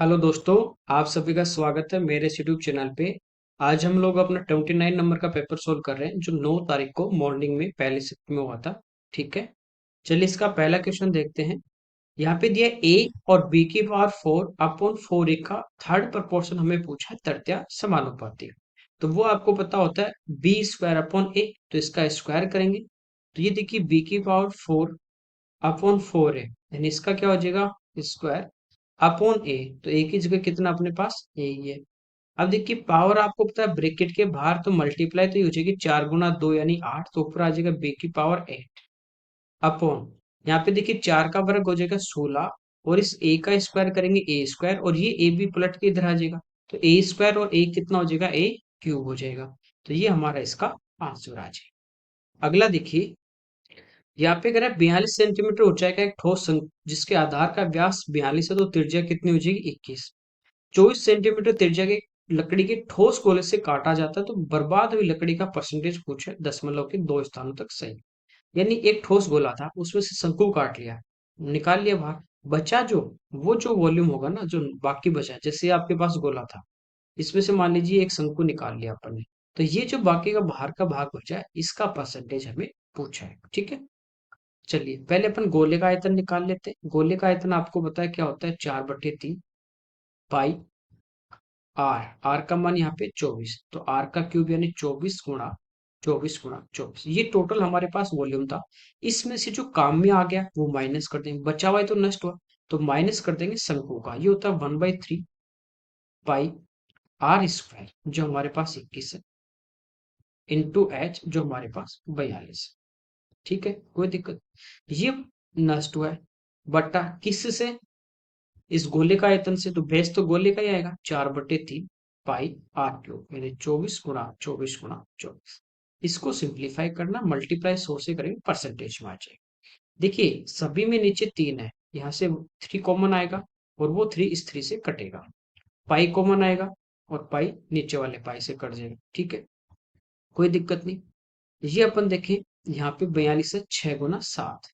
Hello दोस्तों, आप सभी का स्वागत है मेरे इस यूट्यूब चैनल पे। आज हम लोग अपना 29 नंबर का पेपर सोल्व कर रहे हैं जो 9 तारीख को मॉर्निंग में पहले शिफ्ट में हुआ था। ठीक है, चलिए इसका पहला क्वेश्चन देखते हैं। यहाँ पे दिया a और b की पावर 4 अपॉन 4a का थर्ड प्रपोर्शन हमें पूछा है, तृतीय समानुपाती। तो वो आपको पता होता है b स्क्वायर अपॉन a, तो इसका स्क्वायर करेंगे। तो ये देखिए b की पावर 4 अपॉन 4a, यानी इसका क्या हो जाएगा स्क्वायर अपॉन ए। तो ए की जगह कितना अपने पास ए ही है। अब देखिए पावर आपको पता है ब्रैकेट के बाहर तो मल्टीप्लाई तो ये हो जाएगी 4 गुना 2 यानी 8, तो ऊपर आ जाएगा बी की पावर 8 अपॉन, यहाँ पे देखिए 4 का वर्ग हो जाएगा 16, और इस ए का स्क्वायर करेंगे ए स्क्वायर, और ये ए भी पलट के इधर आ जाएगा। तो ए स्क्वायर और ए कितना हो जाएगा ए क्यूब हो जाएगा। तो ये हमारा इसका आंसर आ जाएगा। अगला देखिए, यहाँ पे कह रहा है 42 सेंटीमीटर ऊंचाई का एक ठोस जिसके आधार का व्यास 42 है, तो त्रिज्या कितनी हो जाएगी 21। 24 सेंटीमीटर त्रिज्या के लकड़ी के ठोस गोले से काटा जाता है, तो बर्बाद हुई लकड़ी का परसेंटेज पूछे दशमलव के दो स्थानों तक सही। यानी एक ठोस गोला था, उसमें से शंकु काट लिया, निकाल लिया बाहर, बचा जो वो जो वॉल्यूम होगा ना, जो बाकी बचा, जैसे आपके पास गोला था, इसमें से मान लीजिए एक शंकु निकाल लिया अपन ने, तो ये जो बाकी का बाहर का भाग बचा है इसका परसेंटेज हमें पूछा है। ठीक है, चलिए पहले अपन गोले का आयतन निकाल लेते हैं। गोले का आयतन आपको पता है क्या होता है, 4/3 पाई आर। आर का मान यहाँ पे 24, तो आर का क्यूब यानी 24 गुणा 24 ये टोटल हमारे पास वॉल्यूम था। इसमें से जो काम में आ गया वो माइनस कर देंगे, बचा हुआ है तो नष्ट हुआ, तो माइनस कर देंगे शंकु का। ये होता है 1/3 पाई आर स्क्वायर जो हमारे पास 21 है, इंटू एच जो हमारे पास 42 है। ठीक है, कोई दिक्कत, ये नष्ट हुआ है, बटा किस से, इस गोले का आयतन से, तो बेस तो गोले का ही आएगा, 4/3 पाई आर क्यूब यानी 24 गुणा 24 गुणा 24। इसको सिंप्लीफाई करना, मल्टीप्लाई 100 से करेंगे परसेंटेज में आ जाएगा। देखिए सभी में नीचे 3 है, यहाँ से 3 कॉमन आएगा, और वो 3 इस 3 से कटेगा, पाई कॉमन आएगा, और पाई नीचे वाले पाई से कट जाएगा। ठीक है, कोई दिक्कत नहीं। ये अपन देखें, यहाँ पे 42 है 6 गुना 7।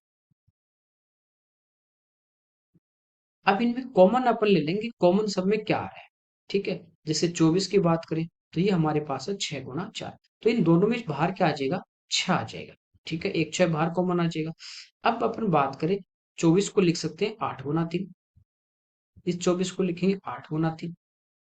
अब इनमें कॉमन अपन ले लेंगे, कॉमन सब में क्या आ रहा है। ठीक है, जैसे 24 की बात करें तो ये हमारे पास है 6 गुना 4, तो इन दोनों में बाहर क्या आ जाएगा 6 आ जाएगा। ठीक है, एक 6 बाहर कॉमन आ जाएगा। अब अपन बात करें, 24 को लिख सकते हैं 8 गुना 3, इस 24 को लिखेंगे 8 गुना 3।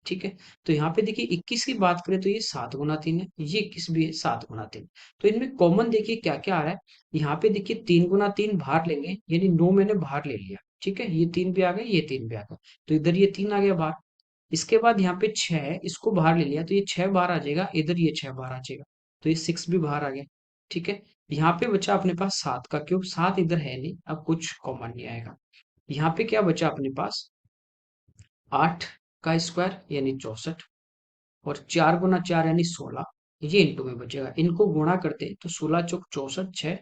ठीक है, तो यहाँ पे देखिए 21 की बात करें तो ये 7 गुना 3 है, ये 21 भी है 7 गुना 3। तो इनमें कॉमन देखिए क्या क्या आ रहा है। यहाँ पे देखिए 3 गुना 3 बाहर लेंगे, यानी 9 मैंने बाहर ले लिया। ठीक है, ये 3 भी आ गए, ये 3 भी आ गए, तो इधर ये 3 आ गया बाहर। इसके बाद यहाँ पे 6 है, इसको बाहर ले लिया, तो ये 6 बाहर आ जाएगा, इधर ये 6 बाहर आ जाएगा, तो ये 6 भी बाहर आ गया। ठीक है, यहाँ पे बचा अपने पास 7 का क्यूब, 7 इधर है नहीं, अब कुछ कॉमन नहीं आएगा। यहाँ पे क्या बचा अपने पास 8 का स्क्वायर यानी 64, और 4 गुना 4 यानी 16, ये इंटू में बचेगा। इनको गुणा करते हैं तो 16 चौक 64, 6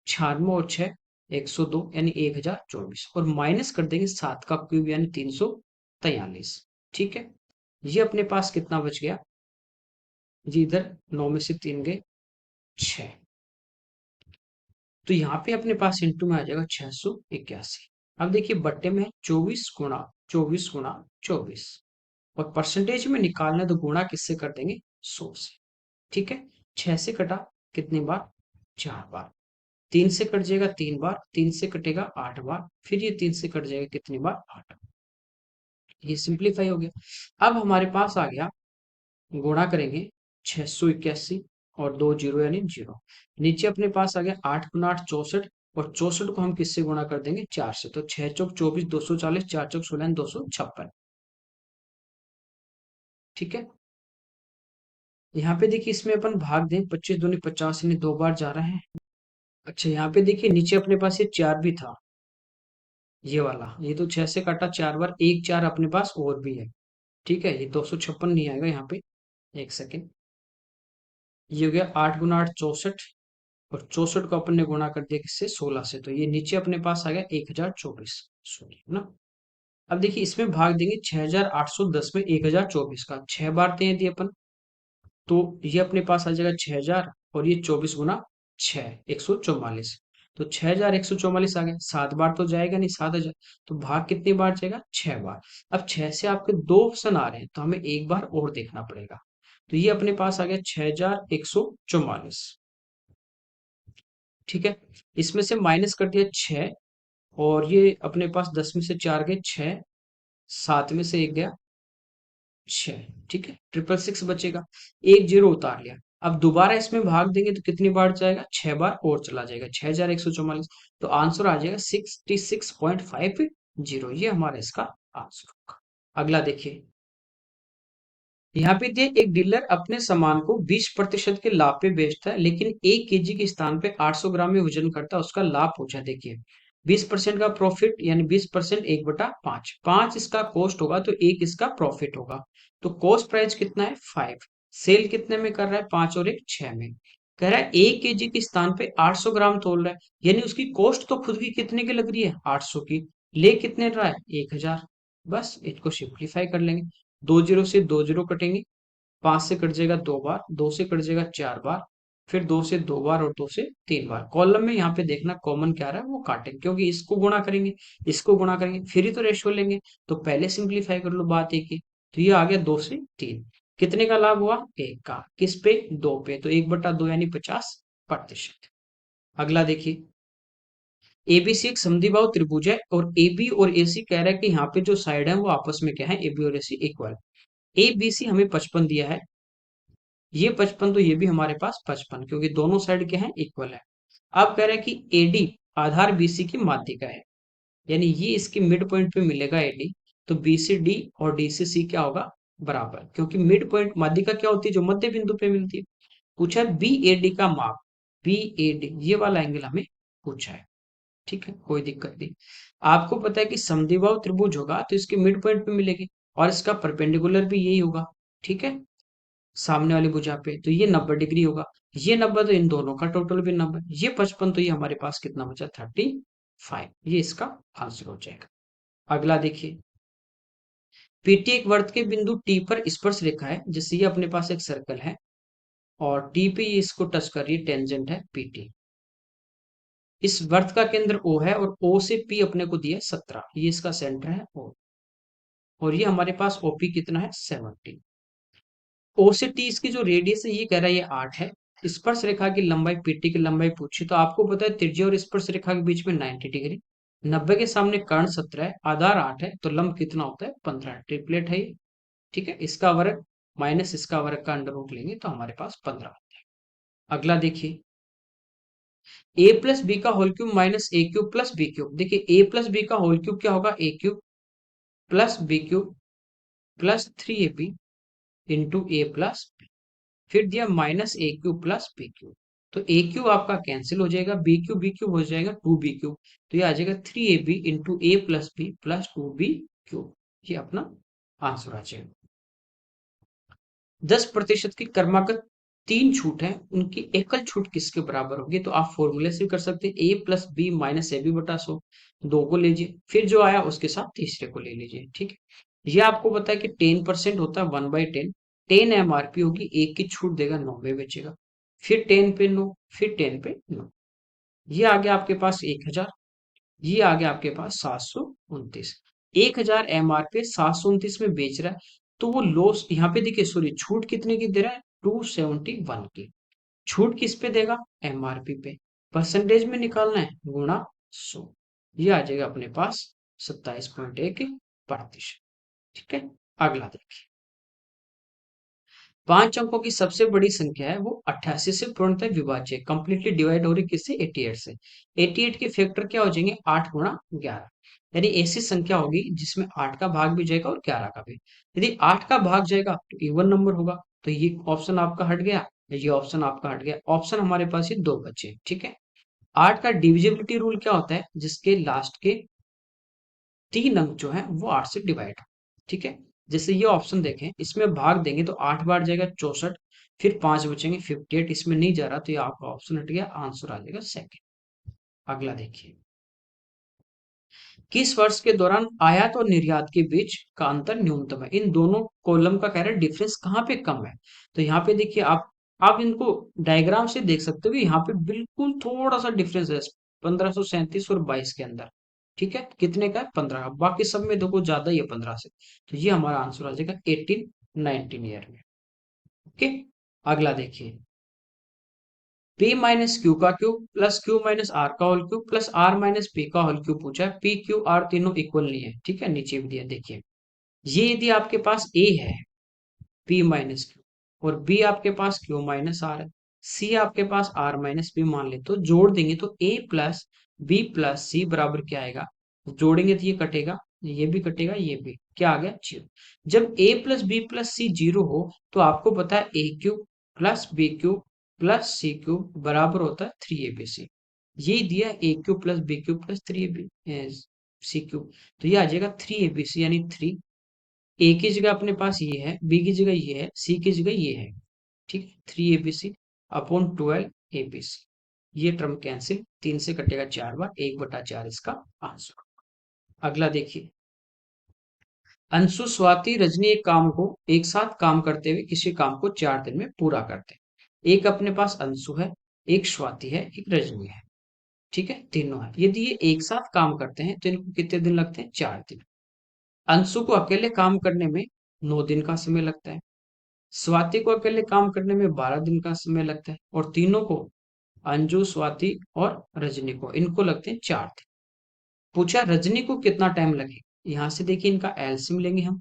96 और 6 102 यानी 1024, और माइनस कर देंगे 7 का क्यूब यानी 343। ठीक है, ये अपने पास कितना बच गया जी, इधर 9 में से 3 गए 6, तो यहाँ पे अपने पास इंटू में आ जाएगा 681। अब देखिए बट्टे में 24 गुणा 24 गुणा 24, और परसेंटेज में निकालना है तो गुणा किससे कर देंगे 100 से। ठीक है, 6 से कटा कितनी बार 4 बार, 3 से कट जाएगा 3 बार, 3 से कटेगा 8 बार, फिर ये 3 से कट जाएगा कितनी बार 8। ये सिंप्लीफाई हो गया। अब हमारे पास आ गया, गुणा करेंगे 681 और 2 जीरो यानी 0, नीचे अपने पास आ गया 8 गुना 8 64, और 64 को हम किससे गुणा कर देंगे 4 से, तो 6 चौक 24 240, 4 चौक 16 256। ठीक है, यहाँ पे देखिए इसमें अपन भाग दें, 25 दूनी 50 यानी 2 बार जा रहा है। अच्छा यहाँ पे देखिए नीचे अपने पास ये 4 भी था, ये वाला, ये तो 6 से काटा 4 बार, एक 4 अपने पास और भी है। ठीक है, ये 256 नहीं आएगा यहाँ पे, एक सेकेंड, ये हो गया 8 गुना 8 64, और 64 को अपन ने गुणा कर दिया किससे 16 से, तो ये नीचे अपने पास आ गया 1024, सॉरी है ना। अब देखिए इसमें भाग देंगे 6810 में 1024 का, 6 बार दे दिए अपन, तो ये अपने पास आ जाएगा 6000, और ये 24 गुना 6 144, तो 6144 आ गया। 7 बार तो जाएगा नहीं 7000, तो भाग कितनी बार जाएगा? 6 बार। अब 6 से आपके दो ऑप्शन आ रहे हैं तो हमें एक बार और देखना पड़ेगा। तो ये अपने पास आ गया 6144। ठीक है, इसमें से माइनस कर दिया 6, और ये अपने पास 10 में से 4 गए 6, 7 में से 1 गया 6। ठीक है, 666 बचेगा, एक जीरो उतार लिया। अब दोबारा इसमें भाग देंगे तो कितनी बार जाएगा? 6 बार और चला जाएगा, 6144। तो आंसर आ जाएगा 66.50। ये हमारा इसका आंसर होगा। अगला देखिए, यहाँ पे दिए एक डीलर अपने सामान को 20% के लाभ पे बेचता है, लेकिन 1 केजी के स्थान पे 800 ग्राम में वजन करता है, उसका लाभ पूछा। देखिए 20% का प्रॉफिट यानी 20% 1/5, 5 इसका कॉस्ट होगा तो 1 इसका प्रॉफिट होगा। तो कॉस्ट प्राइस कितना है? 5। सेल कितने में कर रहा है? 5 और 1 6 में। कह रहा है 1 केजी के स्थान पे 800 ग्राम तोल रहा है, यानी उसकी कॉस्ट तो खुद की कितने की लग रही है? 800 की। ले कितने रहा है? 1000। बस इसको सिंप्लीफाई कर लेंगे, दो जीरो से दो जीरो कटेंगे, 5 से कट जाएगा 2 बार, 2 से कट जाएगा 4 बार, फिर 2 से 2 बार और 2 से 3 बार। कॉलम में यहाँ पे देखना कॉमन क्या रहा है वो काटेंगे, क्योंकि इसको गुणा करेंगे, इसको गुणा करेंगे, फिर ही तो रेशियो लेंगे। तो पहले सिंप्लीफाई कर लो बात एक ही। तो ये आ गया 2 से 3। कितने का लाभ हुआ? 1 का। किस पे? 2 पे। तो 1/2 यानी 50%। अगला देखिए, एबीसी एक समद्विबाहु त्रिभुज है और एबी और एसी कह रहा है कि यहाँ पे जो साइड है वो आपस में क्या है? एबी और AC equal. A B C हमें 55 दिया है, ये 55 तो ये भी हमारे पास 55, क्योंकि दोनों साइड के हैं? इक्वल है। अब कह रहे हैं कि एडी आधार बीसी की माध्यिका है, यानी ये इसके मिड पॉइंट पे मिलेगा एडी। तो बी से डी और डी से सी क्या होगा? बराबर, क्योंकि मिड पॉइंट माध्यिका क्या होती है? जो मध्य बिंदु पे मिलती है। पूछा है बी ए डी का माप, बी ए डी ये वाला एंगल हमें पूछा है। ठीक है, कोई दिक्कत नहीं। आपको पता है कि समद्विबाहु त्रिभुज होगा तो इसके मिड पॉइंट पे मिलेगी, और इसका परपेंडिकुलर भी यही होगा। ठीक है, सामने वाली भुजा पे, तो ये 90 डिग्री होगा। ये 90 तो इन दोनों का टोटल भी 90, ये 55 तो ये हमारे पास कितना बचा? 35। ये इसका आंसर हो जाएगा। अगला देखिए, पीटी एक वृत्त के बिंदु टी पर स्पर्श रेखा है, जैसे ये अपने पास एक सर्कल है और टी पे ये इसको टच कर रही है, टेंजेंट है पीटी। इस वृत्त का केंद्र ओ है और ओ से पी अपने को दिया 17, ये इसका सेंटर है ओ, और ये हमारे पास ओपी कितना है? 70। ओ से टी इसकी जो रेडियस है ये कह रहा है ये 8 है। स्पर्श रेखा की लंबाई पीटी की लंबाई पूछी, तो आपको पता है त्रिज्या और स्पर्श रेखा के बीच में 90 डिग्री। 90 के सामने कर्ण 17 है, आधार 8 है, तो लंब कितना होता है? 15। ट्रिपलेट है ये। ठीक है, इसका वर्ग माइनस इसका वर्ग का अंडर रूट लेंगे तो हमारे पास 15। अगला देखिए, ए प्लस बी का whole cube minus A cube plus B cube. देखिए ए प्लस बी का होल क्यूब क्या होगा? A cube plus B cube plus 3ab into A plus, फिर दिया minus A cube plus B cube. तो A cube आपका cancel हो जाएगा, बी क्यूब हो जाएगा 2b क्यूब। तो ये आ जाएगा 3ab into A plus B plus 2b cube. ये अपना आंसर आ जाएगा। 10% की क्रमागत 3 छूट है, उनकी एकल छूट किसके बराबर होगी? तो आप फॉर्मूले से कर सकते हैं, A plus B minus A B बटा 100। दो को लीजिए, फिर जो आया उसके साथ तीसरे को ले लीजिए। ठीक है, ये आपको पता है कि 10% होता है 1/10। 10 MRP होगी, एक की छूट देगा 9 में बेचेगा, फिर 10 पे 9, फिर 10 पे 9। ये आ गया आपके पास 1000, ये आ गया आपके पास 729। 1000 MRP 729 में बेच रहा है, तो वो लॉस यहाँ पे देखिए, सॉरी छूट कितने की दे रहा है? 271 की। छूट किस पे देगा? एमआरपी पे। परसेंटेज में निकालना है, गुणा 100। ये आ जाएगा अपने पास 27.1%। ठीक है, अगला देखिए, 5 अंकों की सबसे बड़ी संख्या है वो 88 से पूर्णतः विभाज्य है, कंप्लीटली डिवाइड हो रही किससे? 88 से। 88 के फैक्टर क्या हो जाएंगे? 8 गुणा 11। यानी ऐसी संख्या होगी जिसमें 8 का भाग भी जाएगा और 11 का भी। यदि 8 का भाग जाएगा तो इवन नंबर होगा, तो ये ऑप्शन आपका हट गया, ये ऑप्शन आपका हट गया। ऑप्शन हमारे पास ये दो बचे। ठीक है, 8 का डिविजिबिलिटी रूल क्या होता है? जिसके लास्ट के 3 अंक जो है वो 8 से डिवाइड। ठीक है, जैसे ये ऑप्शन देखें, इसमें भाग देंगे तो 8 बार जाएगा 64, फिर 5 बचेंगे 58, इसमें नहीं जा रहा तो ये आपका ऑप्शन हट गया, आंसर आ जाएगा सेकंड। अगला देखिए, किस वर्ष के दौरान आयात और निर्यात के बीच का अंतर न्यूनतम है? इन दोनों कॉलम का कह रहा है डिफरेंस कहाँ पे कम है। तो यहाँ पे देखिए, आप इनको डायग्राम से देख सकते हो कि यहाँ पे बिल्कुल थोड़ा सा डिफरेंस है, 1537 और 22 के अंदर। ठीक है, कितने का है? 15 का। बाकी सब में देखो ज्यादा ही है 15 से, तो ये हमारा आंसर आ जाएगा 18-19 ईयर में। ओके, अगला देखिए, p माइनस क्यू का cube plus Q minus R का whole cube plus R minus P का होल क्यूब पूछा है। पी क्यू आर तीनों इक्वल नहीं है, ठीक है, नीचे भी दिया देखिए। ये यदि आपके पास a है, p माइनस क्यू, और b आपके पास q माइनस आर है, c आपके पास r माइनस p मान ले, तो जोड़ देंगे तो a plus b plus c बराबर क्या आएगा? जोड़ेंगे तो ये कटेगा, ये भी कटेगा, ये भी क्या आ गया? 0। जब a plus B plus C 0 हो, तो आपको पता है a cube plus B cube plus C cube बराबर होता है 3abc। ये दिया A cube plus B cube plus 3ab C cube, तो ये आ जाएगा 3abc यानी 3। ए की जगह अपने पास ये है, बी की जगह ये है, सी की जगह ये है, ठीक है, 3abc अपॉन 12abc। ये टर्म कैंसिल, 3 से कटेगा 4 बार, 1/4 इसका आंसर। अगला देखिए, अंशु स्वाति रजनी एक काम को एक साथ काम करते हुए किसी काम को 4 दिन में पूरा करते हैं। एक अपने पास अंशु है, एक स्वाति है, एक रजनी है, ठीक है, तीनों है। यदि ये एक साथ काम करते हैं तो इनको कितने दिन लगते हैं? 4 दिन। अंशु को अकेले काम करने में 9 दिन का समय लगता है, स्वाति को अकेले काम करने में 12 दिन का समय लगता है, और तीनों को, अंजू, स्वाति और रजनी को, इनको लगते हैं 4 दिन। पूछा रजनी को कितना टाइम लगे, यहां से देखिए इनका एलसीएम लेंगे हम,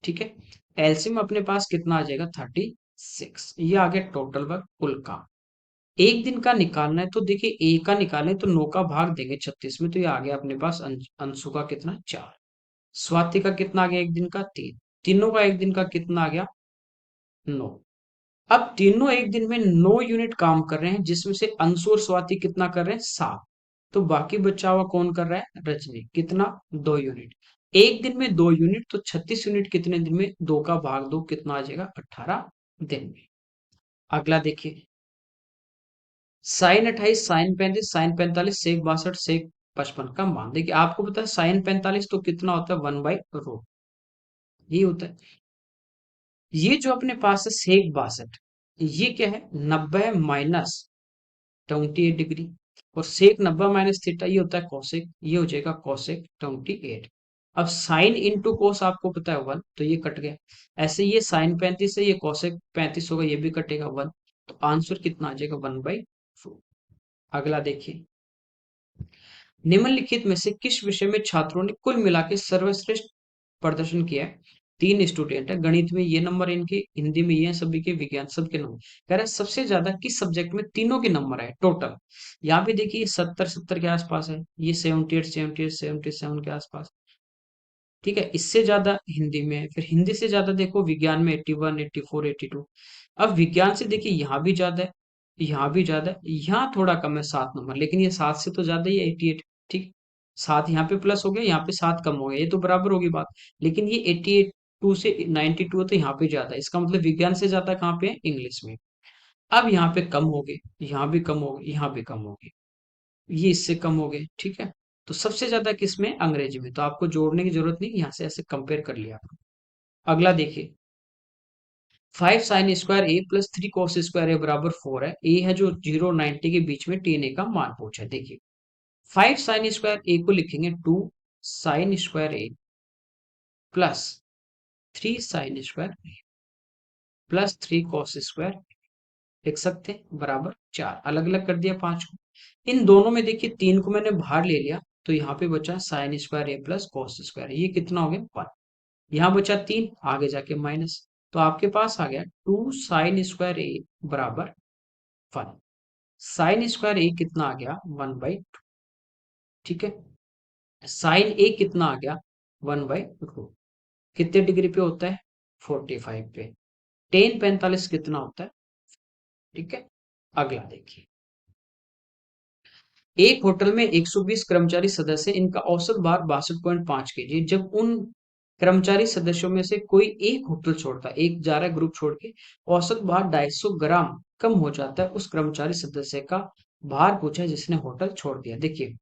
ठीक है। एलसीएम अपने पास कितना आ जाएगा? 36। ये आ गया टोटल वर्क, कुल काम। एक दिन का निकालना है तो देखिए ए का निकालें तो 9 का भाग देंगे 36 में, तो ये आ गया अपने पास अंशु का कितना? 4। स्वाति का कितना आ गया एक दिन का? 3। तीनों का एक दिन का कितना आ गया? 9। अब तीनों एक दिन में 9 यूनिट काम कर रहे हैं, जिसमें से अंशु और स्वाति कितना कर रहे हैं? 7। तो बाकी बचा हुआ कौन कर रहा है? रजनी। कितना? 2 यूनिट। एक दिन में 2 यूनिट, तो 36 यूनिट कितने दिन में? 2 का भाग 2 कितना आ जाएगा? 18 दिन में। अगला देखिए, sin 28, sin 35, sin 45, sec 62, sec 55 का मान। देखिए आपको पता है sin 45 तो कितना होता है? 1/√। ये होता है। ये जो अपने पास है sec 62, ये क्या है? 90 माइनस 28 डिग्री। और सेक 90 माइनस थीटा ये होता है कॉसेक, ये हो जाएगा कॉसेक 28। अब साइन इंटू कोस आपको पता है 1, तो ये कट गया। ऐसे ये साइन 35 है, ये कॉसेक 35 होगा, ये भी कटेगा 1। तो आंसर कितना आ जाएगा? 1/4। अगला देखिए, निम्नलिखित में से किस विषय में छात्रों ने कुल मिला के सर्वश्रेष्ठ प्रदर्शन किया है? 3 स्टूडेंट है, गणित में ये नंबर इनके, हिंदी में ये सभी के, विज्ञान सबके नंबर। कह रहा है सबसे ज्यादा किस सब्जेक्ट में तीनों के नंबर आए टोटल। यहाँ पे देखिए 70-70 के आसपास है, ये 78-77 के आसपास, ठीक है। इससे ज्यादा हिंदी में है, फिर हिंदी से ज्यादा देखो विज्ञान में 81, 84, 82। अब विज्ञान से देखिए यहाँ भी ज्यादा है, यहाँ भी ज्यादा है, यहाँ थोड़ा कम है 7 नंबर, लेकिन ये 7 से तो ज्यादा ही है, 88। ठीक, 7 यहाँ पे प्लस हो गया, यहाँ पे 7 कम हो गया, ये तो बराबर होगी बात। लेकिन ये 88 टू से 92 है, तो यहाँ पे ज्यादा है, इसका मतलब विज्ञान से ज्यादा कहाँ पे है? इंग्लिश में। अब यहाँ पे कम हो गए, यहाँ भी कम हो गए, यहाँ भी कम हो गए, ये इससे कम हो गए, ठीक है। तो सबसे ज्यादा किसमें? अंग्रेजी में। तो आपको जोड़ने की जरूरत नहीं, यहाँ से ऐसे कंपेयर कर लिया। अगला देखिए, 5 sin² a plus 3 cos² a बराबर 4 है। ए है जो 0-90 के बीच में टेन ए का मान पूछा है। देखिए 5 sin² a को लिखेंगे 2 sin² a plus 3 sin² a plus 3 cos² लिख सकते हैं बराबर 4। अलग अलग कर दिया 5 को। इन दोनों में देखिए 3 को मैंने बाहर ले लिया, तो यहाँ पे बचा sin² a प्लस cos²। ये कितना हो गया? 1। यहाँ बचा 3, आगे जाके माइनस, तो आपके पास आ गया 2 sin² a बराबर 1। sin² a कितना आ गया? 1/2। ठीक है, साइन ए कितना आ गया? 1/2। कितने डिग्री पे होता है? 45 पे। टेन 45 कितना होता है? ठीक है, अगला देखिए, एक होटल में 120 कर्मचारी सदस्य, इनका औसत भार 62.5 kg। जब उन कर्मचारी सदस्यों में से कोई एक होटल छोड़ता है, एक जा रहा है ग्रुप छोड़ के, औसत भार 250 ग्राम कम हो जाता है, उस कर्मचारी सदस्य का भार पूछा है जिसने होटल छोड़ दिया। देखिए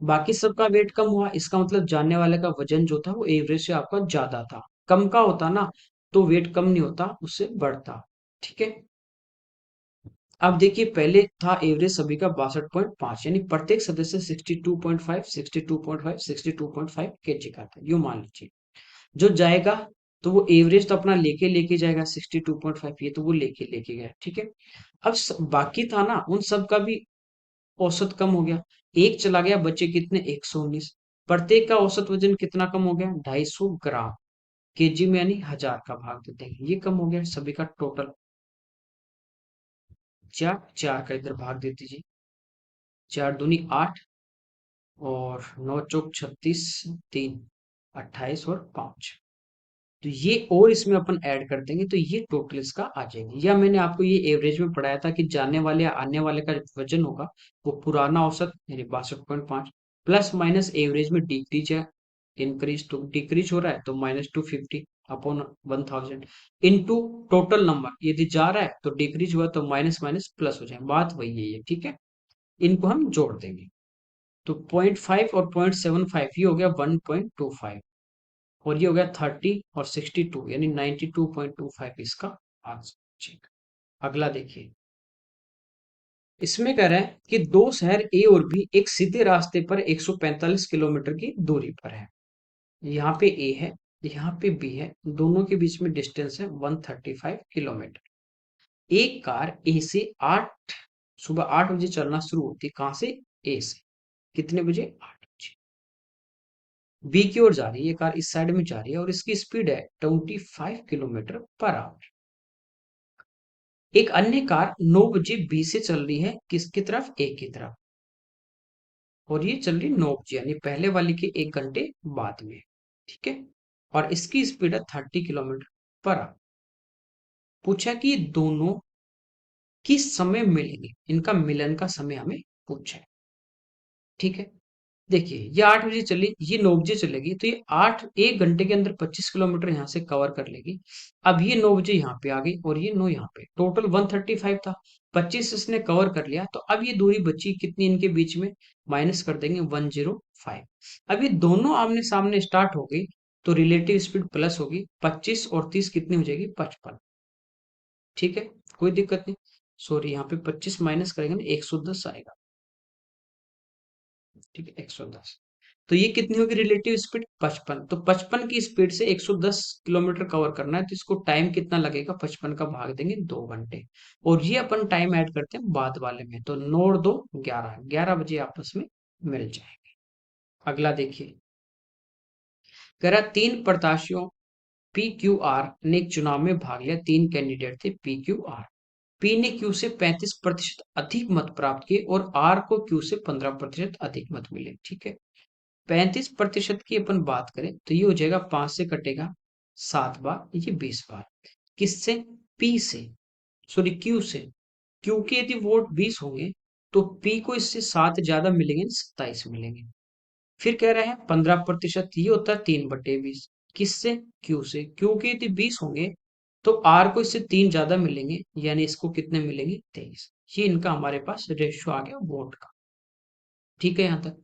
बाकी सबका वेट कम हुआ, इसका मतलब जानने वाले का वजन जो था वो एवरेज से आपका ज्यादा था। कम का होता ना, तो वेट कम नहीं होता, उससे बढ़ता। ठीक है, अब देखिए पहले था एवरेज सभी का 62.5, यानी प्रत्येक सदस्य 62.5 62.5 62.5 केजी का था, यूं मान लीजिए। जो जाएगा तो वो एवरेज तो अपना लेके लेके जाएगा 62.5, ये तो वो लेके लेके गया, ठीक है। अब बाकी था ना उन सब का भी औसत कम हो गया, एक चला गया, बचे कितने 119। प्रत्येक का औसत वजन कितना कम हो गया 250 ग्राम, केजी में यानी 1000 का भाग देते हैं, ये कम हो गया सभी का टोटल। चार चार का इधर भाग दे दीजिए, 4 दूनी 8 और 9 चौक 36, 3 28 और 5। तो ये और इसमें अपन ऐड कर देंगे तो ये टोटल इसका आ जाएगा। या मैंने आपको ये एवरेज में पढ़ाया था कि जाने वाले या आने वाले का वजन होगा वो पुराना औसत यानी 62.5 प्लस माइनस एवरेज में डिक्रीज है, इंक्रीज तो डिक्रीज हो रहा है तो -250 अपॉन 1000 इनटू टोटल नंबर, यदि जा रहा है तो डिक्रीज हुआ तो माइनस माइनस प्लस हो जाए, बात वही है ये, ठीक है। इनको हम जोड़ देंगे तो 0.5 और 0.75 ये हो गया 1.25 और ये हो गया 30 और 62 यानी 92.25 इसका आंसर। अगला देखिए, इसमें कह रहा है कि दो शहर ए और बी एक सीधे रास्ते पर 145 किलोमीटर की दूरी पर है। यहाँ पे ए है, यहाँ पे बी है, दोनों के बीच में डिस्टेंस है 135 किलोमीटर। एक कार ए से सुबह 8 बजे चलना शुरू होती है, कहाँ से, ए से, कितने बजे, 8 बजे। बी की ओर जा रही है, ये कार इस साइड में जा रही है और इसकी स्पीड है 25 किलोमीटर पर आवर। एक अन्य कार 9 बजे बी से चल रही है, किसकी तरफ, ए की तरफ, और ये चल रही 9 बजे यानी पहले वाली के 1 घंटे बाद में, ठीक है। और इसकी स्पीड है 30 किलोमीटर पर आवर। पूछा कि ये दोनों किस समय मिलेंगे, इनका मिलन का समय हमें पूछा है, ठीक है। देखिए ये 8 बजे चली, ये 9 बजे चलेगी, तो ये 1 घंटे के अंदर 25 किलोमीटर यहाँ से कवर कर लेगी। अब ये 9 बजे यहाँ पे आ गई और ये 9 यहाँ पे, टोटल 135 था, 25 इसने कवर कर लिया, तो अब ये दूरी बची कितनी इनके बीच में, माइनस कर देंगे 105। अब ये दोनों आमने सामने स्टार्ट हो गई तो रिलेटिव स्पीड प्लस होगी, 25 और 30 कितनी हो जाएगी 55, ठीक है, कोई दिक्कत नहीं। सॉरी यहाँ पे 25 माइनस करेंगे ना 110 आएगा, ठीक है 110। तो ये कितनी होगी रिलेटिव स्पीड 55, तो 55 की स्पीड से 110 किलोमीटर कवर करना है तो इसको टाइम कितना लगेगा, 55 का भाग देंगे 2 घंटे, और ये अपन टाइम ऐड करते हैं बाद वाले में, तो 9 और 2 11, 11 बजे आपस में मिल जाएंगे। अगला देखिए, कह रहा 3 प्रत्याशियों पी क्यू आर ने एक चुनाव में भाग लिया, 3 कैंडिडेट थे पी क्यू आर। पी ने क्यू से 35% अधिक मत प्राप्त किए और आर को क्यू से 15% अधिक मत मिले, ठीक है। 35% की अपन बात करें तो ये हो जाएगा, 5 से कटेगा 7 बार, ये 20 बार, किससे, पी से, सॉरी क्यू से। क्यू के यदि वोट 20 होंगे तो पी को इससे 7 ज्यादा मिलेंगे, 27 मिलेंगे। फिर कह रहे हैं 15%, ये होता है 3/20, किससे, क्यू से। क्यू के यदि 20 होंगे तो आर को इससे 3 ज्यादा मिलेंगे, यानी इसको कितने मिलेंगे 23। ये इनका हमारे पास रेशियो आ गया वोट का, ठीक है यहाँ तक।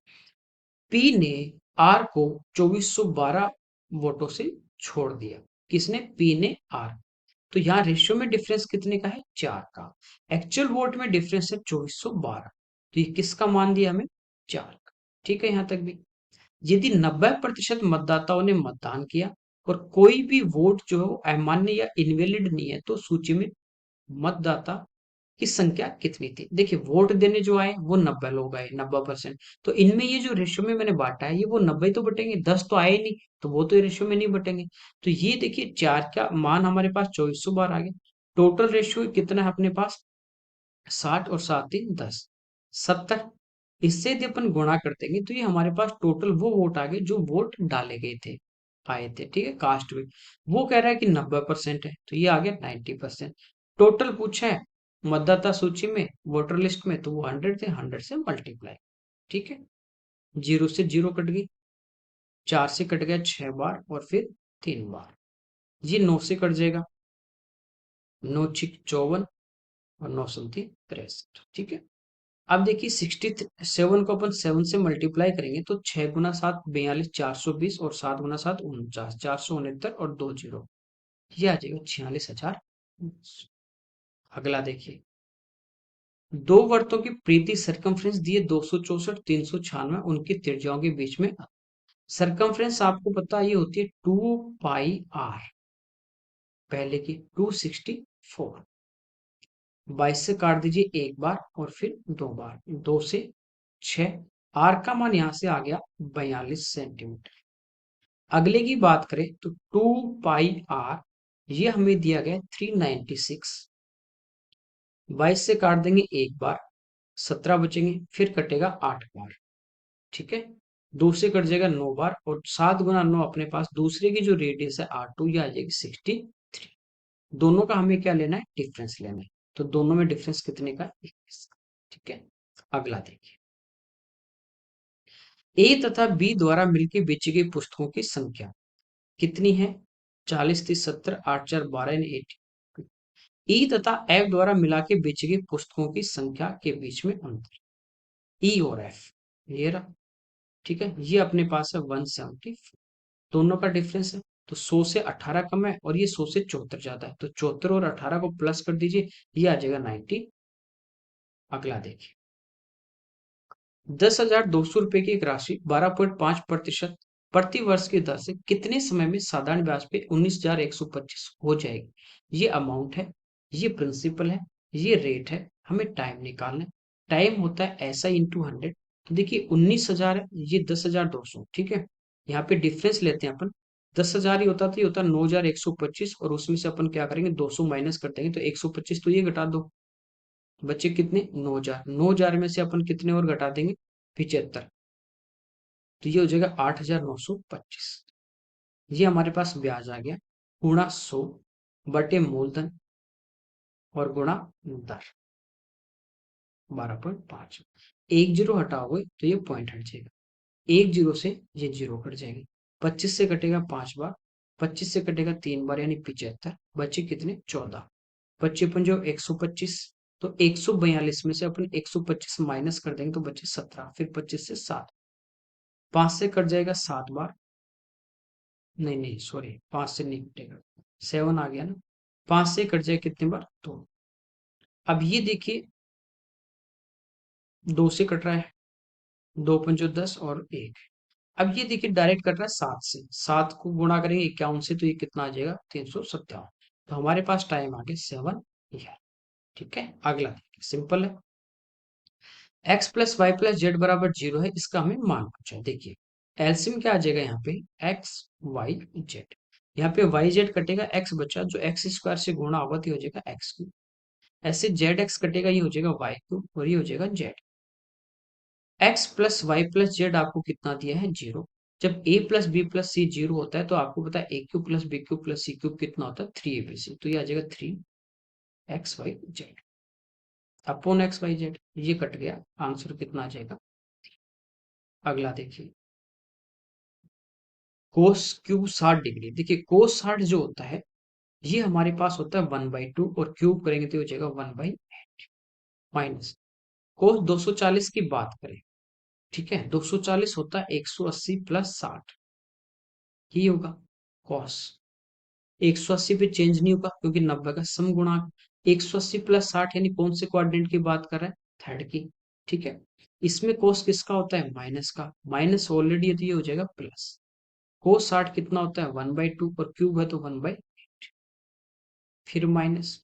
पी ने आर को 2412 वोटों से छोड़ दिया, किसने, पी ने आर। तो यहाँ रेशियो में डिफरेंस कितने का है, 4 का। एक्चुअल वोट में डिफरेंस है 2412, तो ये किसका मान दिया हमें, 4 का, ठीक है यहाँ तक भी। यदि 90% मतदाताओं ने मतदान किया और कोई भी वोट जो है वो अमान्य या इनवैलिड नहीं है तो सूची में मतदाता की संख्या कितनी थी। देखिए वोट देने जो आए वो 90 लोग आए, 90%, तो इनमें ये जो रेशियो में मैंने बांटा है ये वो 90 तो बटेंगे, 10 तो आए ही नहीं, तो वो तो रेशियो में नहीं बटेंगे। तो ये देखिए 4 का मान हमारे पास 2400 बार आ गया। टोटल रेशियो कितना है अपने पास, 60 और 7 3 10, 70। इससे यदि अपन गुणा कर देंगे तो ये हमारे पास टोटल वो वोट आ गए जो वोट डाले गए थे, आए थे, ठीक है, कास्ट में। वो कह रहा है कि 90% है तो ये आ गया 90%। टोटल पूछा है मतदाता सूची में, वोटर लिस्ट में, तो वो 100 थे, 100 से मल्टीप्लाई, ठीक है। 0 से 0 कट गई, 4 से कट गया 6 बार और फिर 3 बार, ये 9 से कट जाएगा, 9 6 54 और 9 7 63, ठीक है। अब देखिए 67 को अपन 7 से मल्टीप्लाई करेंगे तो 6 गुना 7 42, 420 और 7 गुना 7 49, 469 और 2 जीरो, ये आ जाएगा 46,000। अगला देखिए, दो वर्तों की परिधि सरकमफ्रेंस दिए 264 396, उनकी त्रिज्याओं के बीच में सरकमफ्रेंस आपको पता है ये होती है 2 पाई आर, पहले की 264। 22 से काट दीजिए एक बार और फिर दो बार, 2 से 6। आर का मान यहां से आ गया 42 सेंटीमीटर। अगले की बात करें तो 2 पाई आर, ये हमें दिया गया 396। 22 से काट देंगे एक बार, 17 बचेंगे, फिर कटेगा 8 बार। ठीक है, 2 से कट जाएगा 9 बार, और 7 गुना 9 अपने पास दूसरे की जो रेडियस है R2, ये आ जाएगी 63। दोनों का हमें क्या लेना है, डिफरेंस लेना है। तो दोनों में डिफरेंस कितने का, 21। ठीक है, अगला देखिए। ए तथा बी द्वारा मिलकर बेची गई पुस्तकों की संख्या कितनी है, 40 30 70 8 4 12 यानी 80। ई तथा एफ द्वारा मिला के बेची गई पुस्तकों की संख्या के बीच में अंतर, ई और एफ, ये रहा। ठीक है, ये अपने पास है 174, दोनों का डिफरेंस है। तो 100 से 18 कम है और ये 100 से 74 ज्यादा है, तो 74 और 18 को प्लस कर दीजिए, ये आ जाएगा 90। अगला देखिए। 10,200 रुपए की एक राशि 12.5% प्रति वर्ष की दर से कितने समय में साधारण ब्याज पे 19,125 हो जाएगी। ये अमाउंट है, ये प्रिंसिपल है, ये रेट है, हमें टाइम निकालना है। टाइम होता है ऐसा इंटू 100। तो देखिए 19,000 है, ये 10,200, ठीक है। यहाँ पे डिफरेंस लेते हैं अपन। 10,000 ही होता, तो ये होता 9,125, और उसमें से अपन क्या करेंगे, 200 माइनस कर देंगे, तो 125 तो ये घटा दो। बच्चे कितने, 9,000। 9,000 में से अपन कितने और घटा देंगे, 75। तो ये हो जाएगा 8,925। ये हमारे पास ब्याज आ गया, गुणा 100 बटे मूलधन और गुणा दर 12.5। एक जीरो हटाओगे तो ये पॉइंट हट जाएगा, एक जीरो से ये जीरो कट जाएगी। 25 से कटेगा 5 बार, 25 से कटेगा 3 बार, यानी 75। बचे कितने, 14। 55 125, तो 142 में से अपन 125 माइनस कर देंगे तो बचे 17, फिर 25 से 7। 5 से कट जाएगा 7 बार, नहीं नहीं सॉरी, 5 से नहीं कटेगा, 7 आ गया ना। 5 से कट जाए कितने बार, 2। अब ये देखिए 2 से कट रहा है, 2 पंचो 10 और 1। अब ये देखिए डायरेक्ट कट रहा है 7 से, 7 को गुणा करेंगे 51 से, तो ये कितना आ जाएगा, 357। तो हमारे पास टाइम आ गया 7 ईयर। ठीक है, अगला देखिए, सिंपल है। x plus Y plus Z बराबर 0 है, इसका हमें मान पूछा है। देखिए एलसीएम क्या आ जाएगा यहाँ पे, एक्स वाई जेड। यहाँ पे वाई जेड कटेगा, एक्स बचा, जो एक्स स्क्वायर से गुणा होगा तो ये हो जाएगा एक्स क्यूब। ऐसे जेड एक्स कटेगा, ये हो जाएगा वाई क्यूब, और ये हो जाएगा Z. X plus Y plus Z आपको कितना दिया है, 0। जब a plus B plus C 0 होता है, तो आपको पता है A cube plus B cube plus C cube कितना होता है, 3abc। तो ये आ जाएगा 3 XY Z अपॉन XYZ। ये कट गया, आंसर कितना आ जाएगा। अगला देखिए, कोस क्यूब 60 डिग्री। देखिए कोस 60 जो होता है, ये हमारे पास होता है 1/2, और क्यूब करेंगे तो हो जाएगा 1/8। माइनस कोस 240 की बात करें, ठीक है, 240 होता है 180 प्लस 60, ही होगा कॉस। 180 पे चेंज नहीं होगा क्योंकि 90 का सम गुणांक। 180 प्लस 60 यानी कौन से क्वाड्रेंट की बात कर रहा है, थर्ड की। ठीक है, इसमें कोस किसका होता है, माइनस का। माइनस ऑलरेडी है तो ये हो जाएगा प्लस। कोस 60 कितना होता है, 1/2, और क्यूब है तो 1/8। फिर माइनस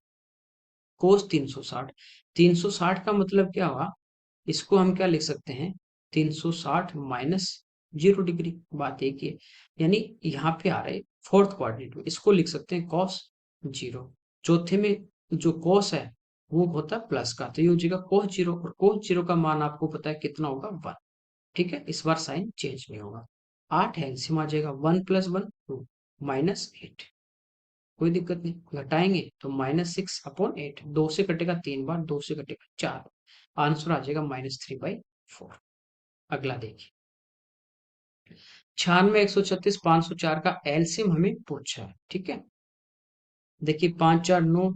कोस 360। 360 का मतलब क्या हुआ, इसको हम क्या लिख सकते हैं, 360 माइनस 0 डिग्री, बात एक ही है। यानी यहाँ पे आ रहा है फोर्थ क्वाड्रेंट में, इसको लिख सकते हैं कॉस 0। चौथे में जो कॉस है वो होता है प्लस का, तो ये हो जाएगा कॉस 0, और कॉस 0 का मान आपको पता है कितना होगा, 1। ठीक है, इस बार साइन चेंज नहीं होगा। 8 है, एलसीएम आ जाएगा 1 + 1 2 -8। कोई दिक्कत नहीं, घटाएंगे तो -6/8। 2 से कटेगा 3 बार, 2 से कटेगा 4, आंसर आ जाएगा -3/4। अगला देखिए, 96 136 504 का एलसीएम हमें पूछा है। ठीक है, देखिए 5 4 9,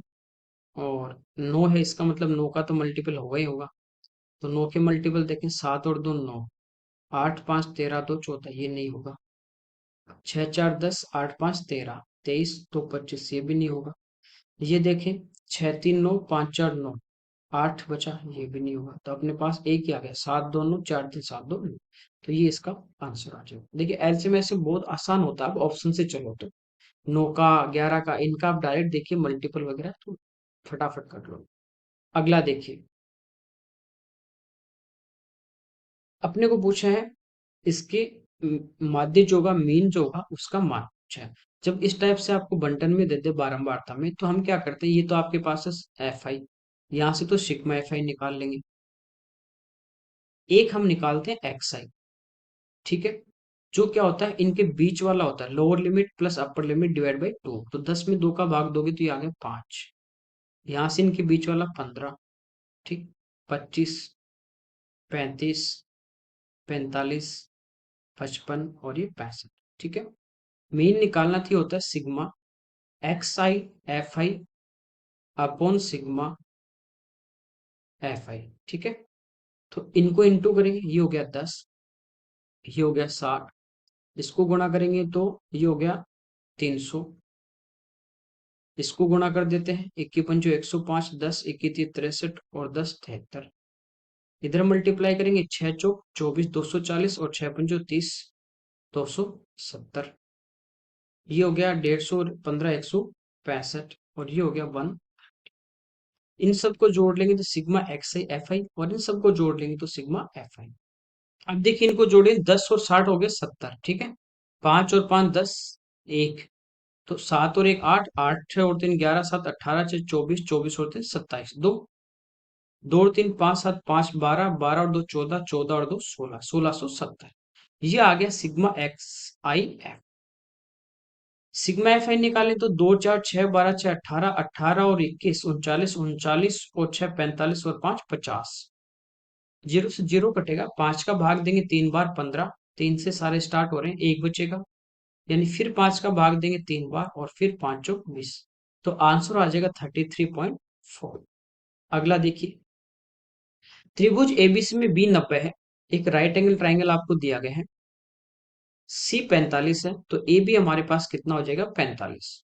और 9 है, इसका मतलब 9 का तो मल्टीपल होगा ही होगा। तो 9 के मल्टीपल देखें, 7 और 2 9, 8 5 13 2 14, ये नहीं होगा। 6 4 10, 8 5 13, 23 2 25, ये भी नहीं होगा। ये देखें 6 3 9 5 4 9, 8 बचा, ये भी नहीं होगा, तो अपने पास एक ही आ गया, 7 2 9, 4 3 7 2 9। तो ये इसका आंसर आ जाएगा। देखिए एलसीएम ऐसे बहुत आसान होता है, आप ऑप्शन से चलो तो 9 का 11 का, इनका आप डायरेक्ट देखिए मल्टीपल वगैरह तो फटाफट कर लो। अगला देखिए, अपने को पूछा है इसके माध्य जो होगा, मीन जो होगा उसका मान पूछा है। जब इस टाइप से आपको बंटन में दे दे बारंबारता में, तो हम क्या करते हैं, ये तो आपके पास है एफ आई, यहाँ से तो सिग्मा एफ आई निकाल लेंगे, एक हम निकालते हैं एक्स आई। ठीक है, जो क्या होता है इनके बीच वाला होता है lower limit plus upper limit divide by 2, तो 10 में 2 का भाग दोगे तो ये आ गया 5, यहाँ से इनके बीच वाला 15, ठीक, 25, 35, 45, 55 और ये 65। ठीक है, मीन निकालना थी, होता है sigma x I F I upon sigma F I. ठीक है, तो इनको इंटू करेंगे, ये हो गया 10, ये हो गया 60, इसको गुणा करेंगे तो ये हो गया 300, इसको गुणा कर देते हैं, 21 105, 10 21 63 और 10 73, इधर मल्टीप्लाई करेंगे, 6 चौक 24 240 और 6 पंजो 30 270, ये हो गया 150, 15 165 और ये हो गया 1। इन सबको जोड़ लेंगे तो sigma x I F I, और इन सबको जोड़ लेंगे तो सिग्मा एफ आई। अब देखिए इनको जोड़े, 10 और 60 हो गए 70, ठीक है, 5 और 5 10, एक, तो 7 और 1 8, 8 और 3 11 7 18 6 24, 24 और 3 27, 2 2 और 3 5 7 5 12, 12 और 2 14, 14 और 2 16, 1670। ये आ गया sigma x I F. Sigma F I निकालें तो 2 4 6 12 6 18, 18 और 21 39, 39 और 6 45 और 5 50, जीरो से जीरो कटेगा, 5 का भाग देंगे 3 बार 15, 3 से सारे स्टार्ट हो रहे हैं, एक बचेगा, यानी फिर 5 का भाग देंगे 3 बार और फिर 5 चौक 20, तो आंसर आ जाएगा 33.4। अगला देखिए, त्रिभुज एबीसी में बी 90 है, एक राइट एंगल ट्राइंगल आपको दिया गया है, सी 45 है, तो ए बी हमारे पास कितना हो जाएगा 45।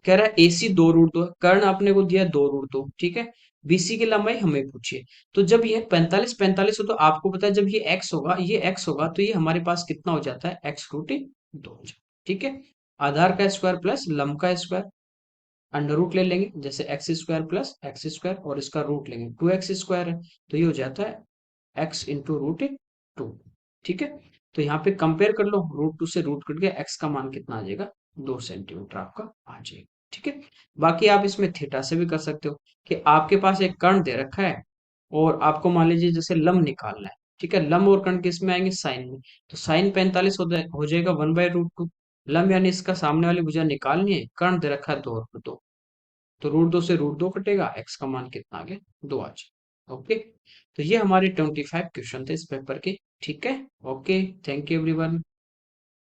कह रहा है एसी 2√2 है, कर्ण आपने को दिया 2√2, ठीक है, बीसी की लंबाई हमें पूछिए। तो जब ये 45 45 हो, तो आपको पता है जब ये एक्स होगा, ये एक्स होगा, तो ये हमारे पास कितना हो जाता है, x√2 हो जाता है। ठीक है, आधार का स्क्वायर प्लस लंब का स्क्वायर, अंडर रूट ले लेंगे, जैसे x square plus x square और इसका रूट लेंगे, 2x स्क्वायर है, तो ये हो जाता है x × √2। ठीक है, तो यहाँ पे कंपेयर कर लो, √2 से रूट कट गया, x का मान कितना आ जाएगा, 2 सेंटीमीटर आपका आ जाएगा। ठीक है, बाकी आप इसमें थीटा से भी कर सकते हो, कि आपके पास एक कर्ण दे रखा है और आपको मान लीजिए जैसे लंब निकालना है, ठीक है, लंब और कर्ण किस में आएंगे, साइन में, तो साइन 45 हो जाएगा 1/√2, लंब यानी इसका सामने वाली भुजा निकालनी है, कर्ण दे रखा है 2√2, तो √2 से √2 कटेगा, x का मान कितना आ गया, 2 आ जाएगा। ओके, तो ये हमारे 25 क्वेश्चन थे इस पेपर के। ठीक है, ओके, थैंक यू एवरीवन।